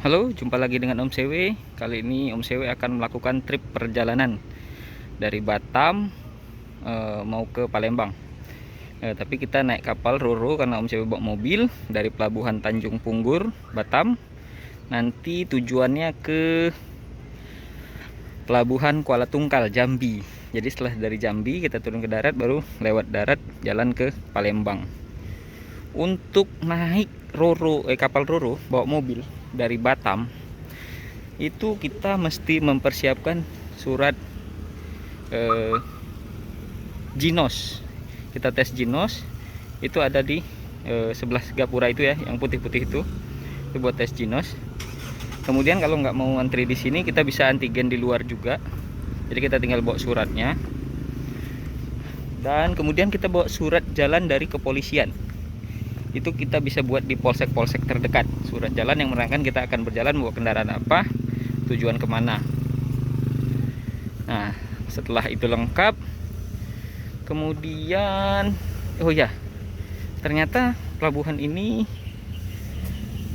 Halo, jumpa lagi dengan Om Sewe. Kali ini Om Sewe akan melakukan trip perjalanan dari Batam mau ke Palembang. Tapi kita naik kapal Roro karena Om Sewe bawa mobil dari Pelabuhan Tanjung Punggur, Batam. Nanti tujuannya ke Pelabuhan Kuala Tungkal, Jambi. Jadi setelah dari Jambi kita turun ke darat, baru lewat darat jalan ke Palembang. Untuk naik kapal Roro bawa mobil dari Batam, itu kita mesti mempersiapkan surat Jinos. Kita tes Jinos, itu ada di sebelah gapura itu ya, yang putih-putih itu buat tes Jinos. Kemudian kalau nggak mau antri di sini, kita bisa antigen di luar juga. Jadi kita tinggal bawa suratnya, dan kemudian kita bawa surat jalan dari kepolisian. Itu kita bisa buat di polsek-polsek terdekat, surat jalan yang menerangkan kita akan berjalan bawa kendaraan apa, tujuan kemana. Nah, setelah itu lengkap, kemudian oh ya, ternyata pelabuhan ini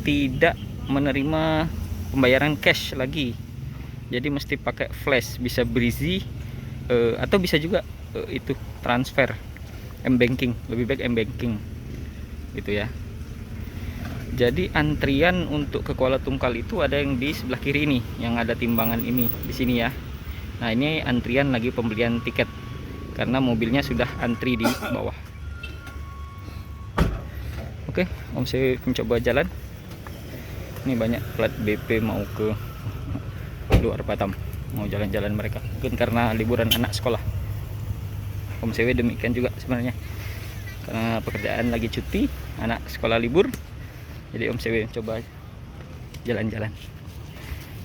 tidak menerima pembayaran cash lagi, jadi mesti pakai flash. Bisa Breezy atau bisa juga itu transfer M-banking, lebih baik M-banking gitu ya. Jadi antrian untuk ke Kuala Tungkal itu ada yang di sebelah kiri ini, yang ada timbangan ini di sini ya. Nah, ini antrian lagi pembelian tiket karena mobilnya sudah antri di bawah. Oke, Om saya mencoba jalan. Ini banyak plat BP mau ke luar Batam, mau jalan-jalan mereka. Mungkin karena liburan anak sekolah. Om CW demikian juga sebenarnya, karena pekerjaan lagi cuti, anak sekolah libur. Jadi Om CW coba jalan-jalan.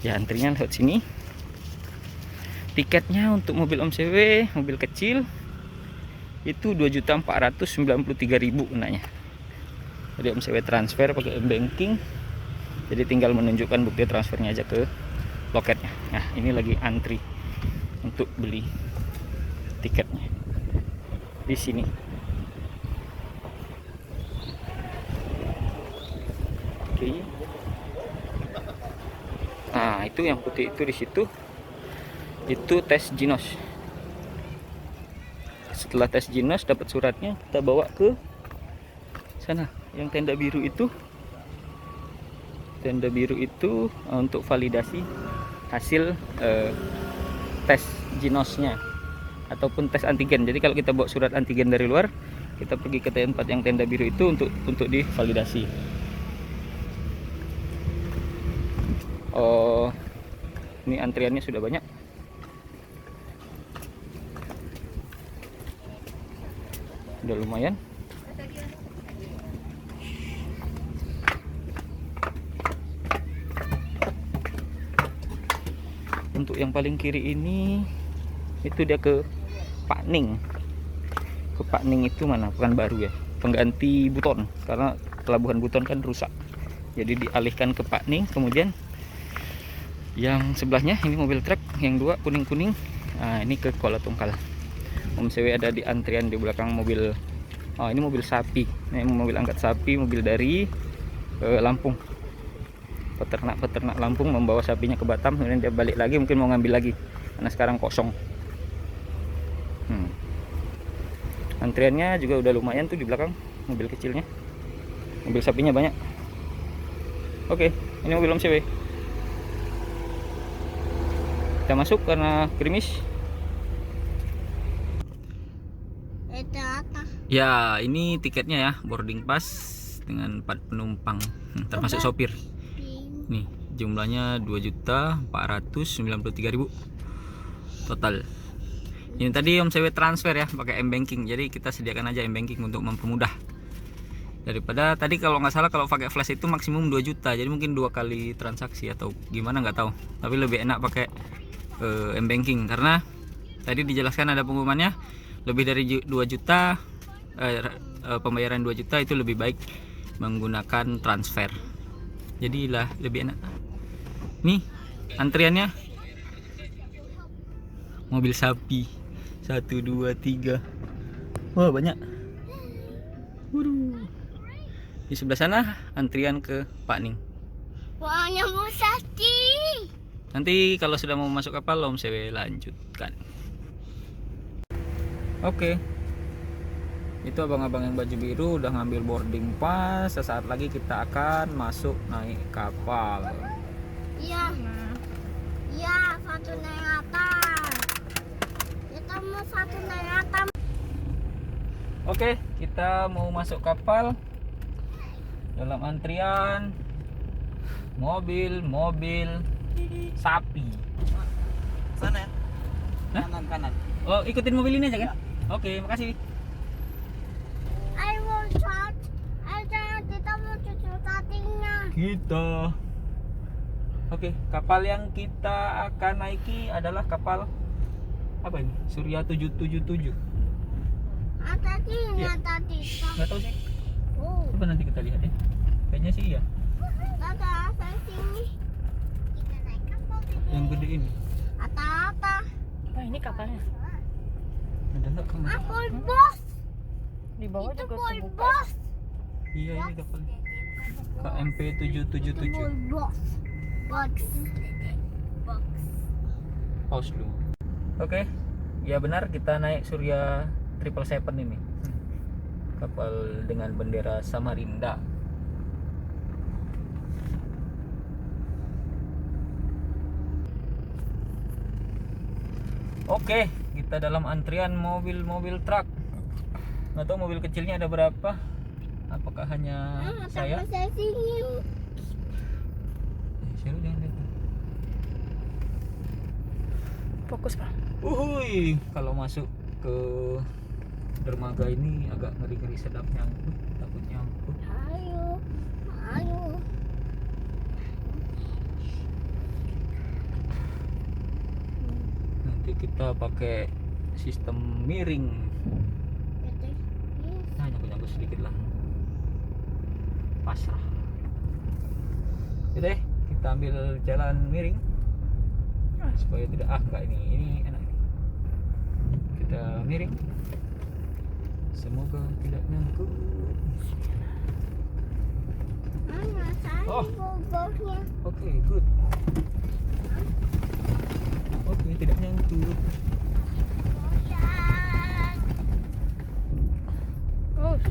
Ya, antrinya lewat sini. Tiketnya untuk mobil Om CW, mobil kecil, itu 2.493.000 enaknya. Jadi Om CW transfer pakai M-banking. Jadi tinggal menunjukkan bukti transfernya aja ke loketnya. Nah, ini lagi antri untuk beli tiketnya di sini. Oke. Nah, itu yang putih itu di situ. Itu tes Jinos. Setelah tes Jinos dapat suratnya, kita bawa ke sana, yang tenda biru itu. Tenda biru itu untuk validasi hasil tes Jinosnya ataupun tes antigen. Jadi kalau kita bawa surat antigen dari luar, kita pergi ke tempat yang tenda biru itu untuk divalidasi. Oh, ini antriannya sudah banyak. Udah lumayan. Untuk yang paling kiri ini, itu dia ke Pak Ning. Ke Pak Ning itu mana? Pekanbaru ya, pengganti Buton, karena pelabuhan Buton kan rusak. Jadi dialihkan ke Pak Ning. Kemudian yang sebelahnya ini mobil truk yang dua kuning-kuning. Nah, ini ke Kuala Tungkal. Om CW ada di antrian di belakang mobil. Oh, ini mobil sapi. Ini mobil angkat sapi, mobil dari Lampung. Peternak Lampung membawa sapinya ke Batam, kemudian dia balik lagi, mungkin mau ngambil lagi karena sekarang kosong. Antriannya juga udah lumayan tuh di belakang mobil kecilnya. Mobil sapinya banyak. Oke, ini mobil Om CW. Kita masuk karena gerimis. Itu apa? Ya, ini tiketnya ya, boarding pass dengan 4 penumpang, termasuk sopir. Nih, jumlahnya 2.493.000 total. Ini tadi Om CW transfer ya, pakai M-banking. Jadi kita sediakan aja M-banking untuk mempermudah. Daripada tadi kalau nggak salah kalau pakai flash itu maksimum 2 juta. Jadi mungkin 2 kali transaksi atau gimana nggak tahu. Tapi lebih enak pakai M-banking karena tadi dijelaskan ada pengumumannya lebih dari 2 juta, pembayaran 2 juta itu lebih baik menggunakan transfer. Jadilah lebih enak. Nih antriannya, mobil sapi 1, 2, 3. Wah, banyak. Waduh. Di sebelah sana antrian ke Pak Ning. Warnanya musati. Nanti kalau sudah mau masuk kapal Om Sewe lanjutkan. Oke. Itu abang-abang yang baju biru udah ngambil boarding pass. Sesaat lagi kita akan masuk naik kapal. Iya. Iya, satu naik atas. Kita mau satu naik atas. Oke, kita mau masuk kapal. Dalam antrian mobil sapi. Sana ya? Hah? Kanan. Oh, ikutin mobil ini aja kan? Oke, makasih. I will charge. Kita mau cuci cuttingnya. Kita. Oke, kapal yang kita akan naiki adalah kapal apa ini? Surya 777. Tadi Iya. nggak tadi. Nggak tahu sih. Oh, Coba nanti kita lihat ya. Kayaknya sih iya. ada apa sini? Kita naik kapal Yang gede ini. Ata-ata. Nah, ini kapalnya. Ada nggak kamu? Boy bos. Di bawah Itu juga boy kebuka. bos. Iya, ini kapalnya. KMP Itu 777. boy bos. Box. Box. Pause dulu. Oke, ya benar kita naik Surya 777 ini. Kapal dengan bendera Samarinda. Oke, kita dalam antrian mobil-mobil truk. Nggak tahu mobil kecilnya ada berapa. Apakah hanya saya? Saya sini. Saya jangan lihat. Fokus, Pak. Uhuy, kalau masuk ke dermaga ini agak ngeri-ngeri sedap nyangkut, takut nyangkut. Ayo. Ayo. Nanti kita pakai sistem miring. Nah, nyangkut-nyangkut sedikit lah. Pasrah. Oke deh, kita ambil jalan miring. Supaya tidak enggak ini enak. Kita miring. Semoga tidak nyangkut. Mana saya Oh. boboknya? Oke, good. Oke, tidak nyangkut. Goyang. Oh. Oke.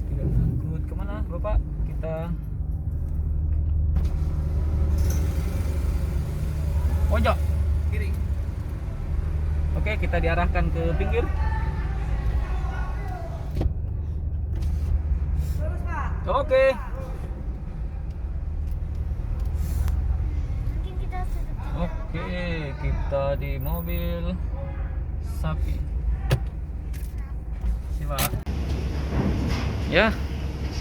Tidak nyangkut. Kemana, Bapak? Kita pojok. Kiri. Oke, kita diarahkan ke pinggir. Oke. Mungkin kita sudah Oke, kita di mobil sapi. Siapa? Ya,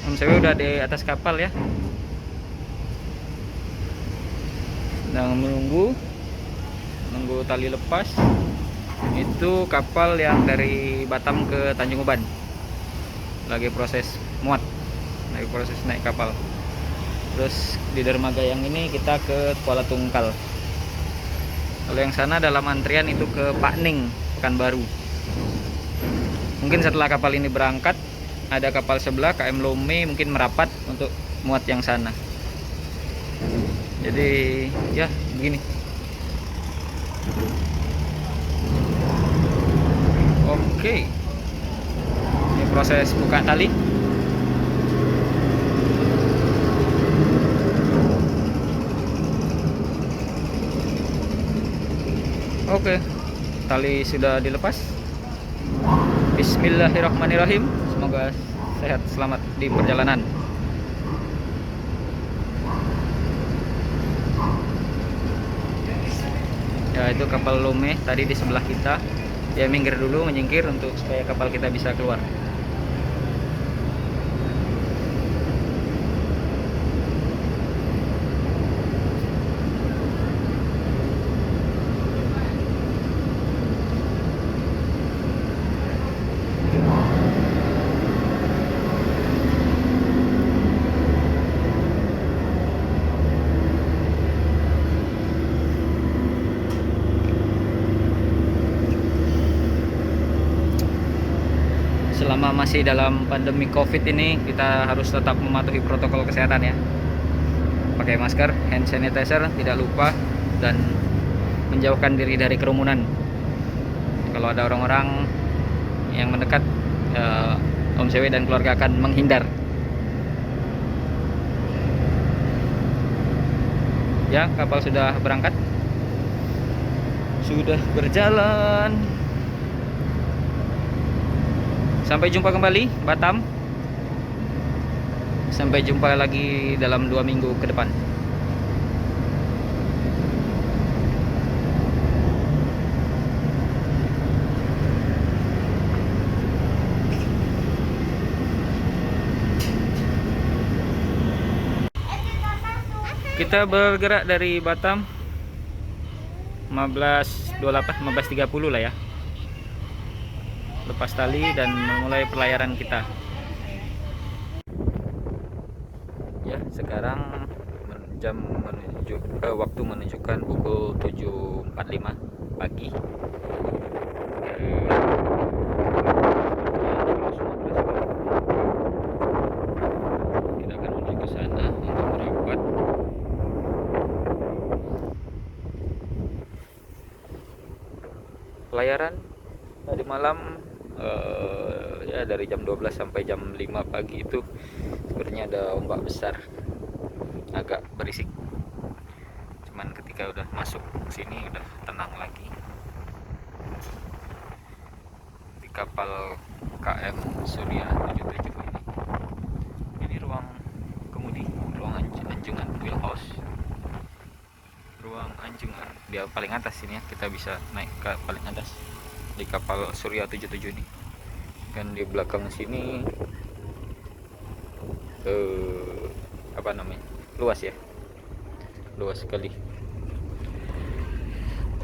Om Sewe udah di atas kapal ya. Sedang menunggu tali lepas. Itu kapal yang dari Batam ke Tanjung Uban. Lagi proses muat, lagi proses naik kapal. Terus di dermaga yang ini kita ke Kuala Tungkal. Kalau yang sana dalam antrian itu ke Pak Ning, Pekanbaru. Mungkin setelah kapal ini berangkat, ada kapal sebelah KM Lome mungkin merapat untuk muat yang sana. Jadi ya begini. Oke. Ini proses buka tali. Oke, tali sudah dilepas. Bismillahirrahmanirrahim. Semoga sehat selamat di perjalanan. Ya, itu kapal Lome tadi di sebelah kita. Dia minggir dulu, menyingkir untuk supaya kapal kita bisa keluar. selama masih dalam pandemi COVID ini kita harus tetap mematuhi protokol kesehatan ya. Pakai masker, hand sanitizer tidak lupa, dan menjauhkan diri dari kerumunan. Kalau ada orang-orang yang mendekat, Om Sewe dan keluarga akan menghindar. Ya, kapal sudah berangkat, sudah berjalan. Sampai jumpa kembali Batam. Sampai jumpa lagi dalam 2 minggu ke depan. Kita bergerak dari Batam 15.28, 15.30 lah ya. Lepas tali dan memulai pelayaran kita. Ya, sekarang waktu menunjukkan pukul 7.45 pagi. Kita akan menuju ke sana untuk merapat. Pelayaran tadi malam ya dari jam 12 sampai jam 5 pagi itu sebenarnya ada ombak besar, agak berisik. Cuman ketika udah masuk sini udah tenang lagi. Di kapal KM Surya 77 ini ruang kemudi, ruang anjungan, wheelhouse, ruang anjungan. Dia paling atas sini ya, kita bisa naik ke paling atas di kapal Surya 77 ini. Dan di belakang sini apa namanya, luas ya, luas sekali.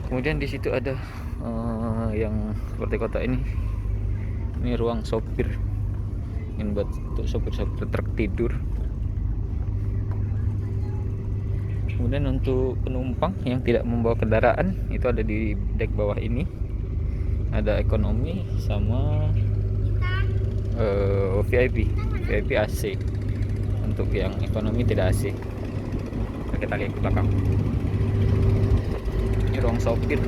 Kemudian di situ ada yang seperti kota ini ruang sopir, ini buat untuk sopir-sopir truk tidur. Kemudian untuk penumpang yang tidak membawa kendaraan itu ada di dek bawah ini, ada ekonomi sama VIP AC. Untuk yang ekonomi tidak AC. Kita lihat ke belakang. Ini ruang sopir.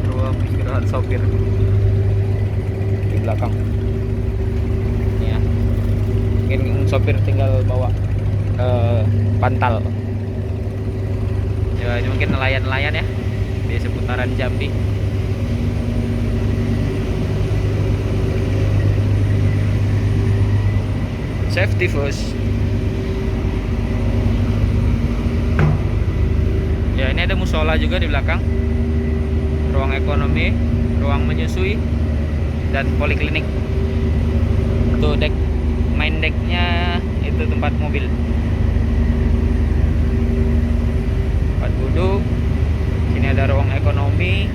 Ruang istirahat sopir di belakang. Ini ya. Mungkin sopir tinggal bawa pantal. Ya, ini mungkin nelayan-nelayan ya di seputaran Jambi. Safety first. Ya, ini ada musola juga di belakang. Ruang ekonomi, ruang menyusui, dan poliklinik. Tuh dek, main deknya itu tempat mobil. Tempat duduk. Sini ada ruang ekonomi.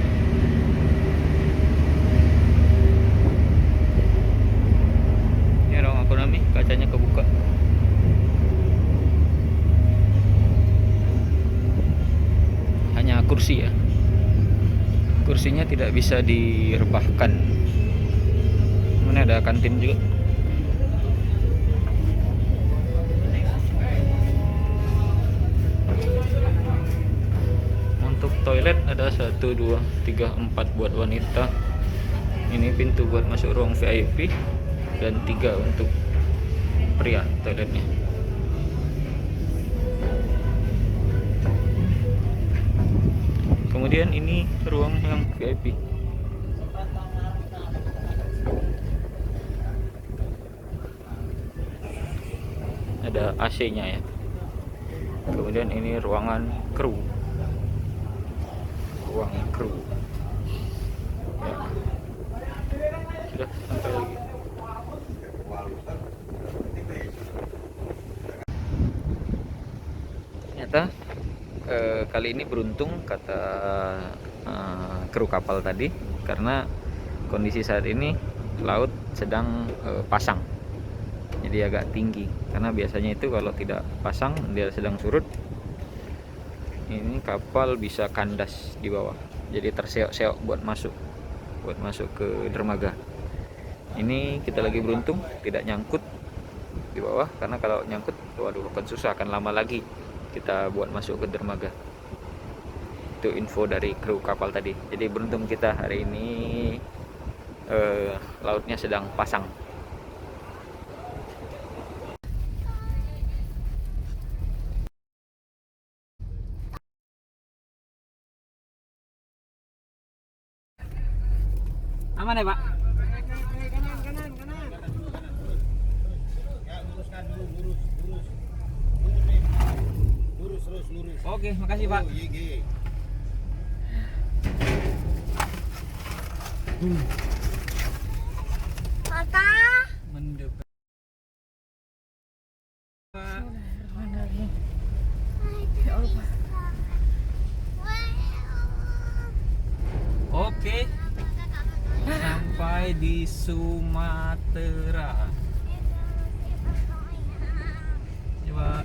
Ini ruang ekonomi, kacanya kebuka. Hanya kursi ya. Kursinya tidak bisa direbahkan. Ini ada kantin juga. Untuk toilet ada 1, 2, 3, 4 buat wanita. Ini pintu buat masuk ruang VIP, dan 3 untuk pria toiletnya. Kemudian ini ruang yang VIP. Ada AC-nya ya. Kemudian ini ruangan kru. Ruang kru. Ya. Sudah sampai lagi. Ternyata kali ini beruntung kata kru kapal tadi, karena kondisi saat ini laut sedang pasang, jadi agak tinggi. Karena biasanya itu kalau tidak pasang, dia sedang surut, ini kapal bisa kandas di bawah. jadi terseok-seok buat masuk ke dermaga. Ini kita lagi beruntung tidak nyangkut di bawah, karena kalau nyangkut waduh akan susah, akan lama lagi kita buat masuk ke dermaga. Itu info dari kru kapal tadi. Jadi beruntung kita hari ini lautnya sedang pasang. Aman ya, Pak? Oke, makasih, Pak. Tata. Mendebat. Ya Allah. Oke, sampai di Sumatera. Coba.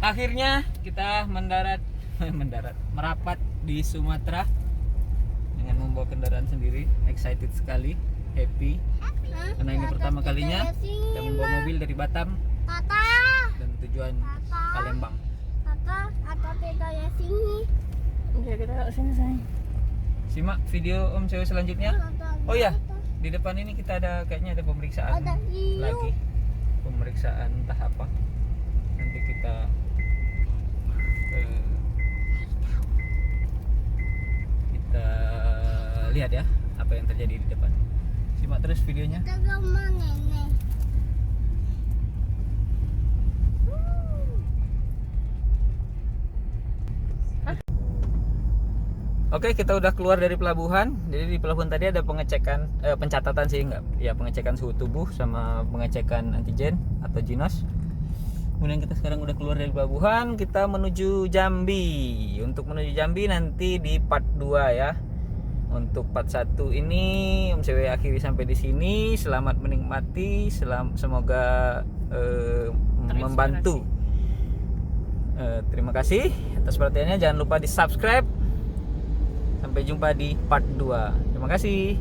Akhirnya kita merapat di Sumatera dengan membawa kendaraan sendiri. Excited sekali, happy. Karena ini pertama kalinya kita membawa mobil dari Batam Tata. dan tujuan Palembang. Tata, ada bedanya sini. Ya kita sini sayang. Simak video Om Ceo selanjutnya. Tata, Oh ya, Tata. di depan ini kita kayaknya ada pemeriksaan Ada hiu. lagi. Pemeriksaan entah apa. Nanti kita lihat ya apa yang terjadi di depan. Simak terus videonya. Kita ke mana nih? Oke, kita udah keluar dari pelabuhan. Jadi di pelabuhan tadi ada pengecekan, pencatatan sih enggak, ya pengecekan suhu tubuh sama pengecekan antigen atau Ginos. Kemudian kita sekarang udah keluar dari pelabuhan, kita menuju Jambi. Untuk menuju Jambi nanti di part 2 ya. Untuk part 1 ini Om Cw akhiri sampai di sini. Selamat menikmati, semoga membantu. Terima kasih atas perhatiannya. Jangan lupa di subscribe. Sampai jumpa di part 2. Terima kasih.